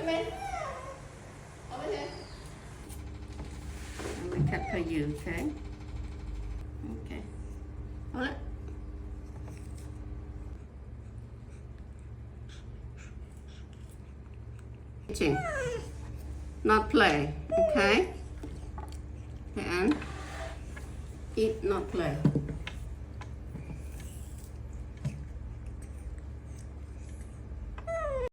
Come in. Over here. I'm gonna cut for you, okay? Okay. Hold it. Eating. Not play, okay? And eat, not play.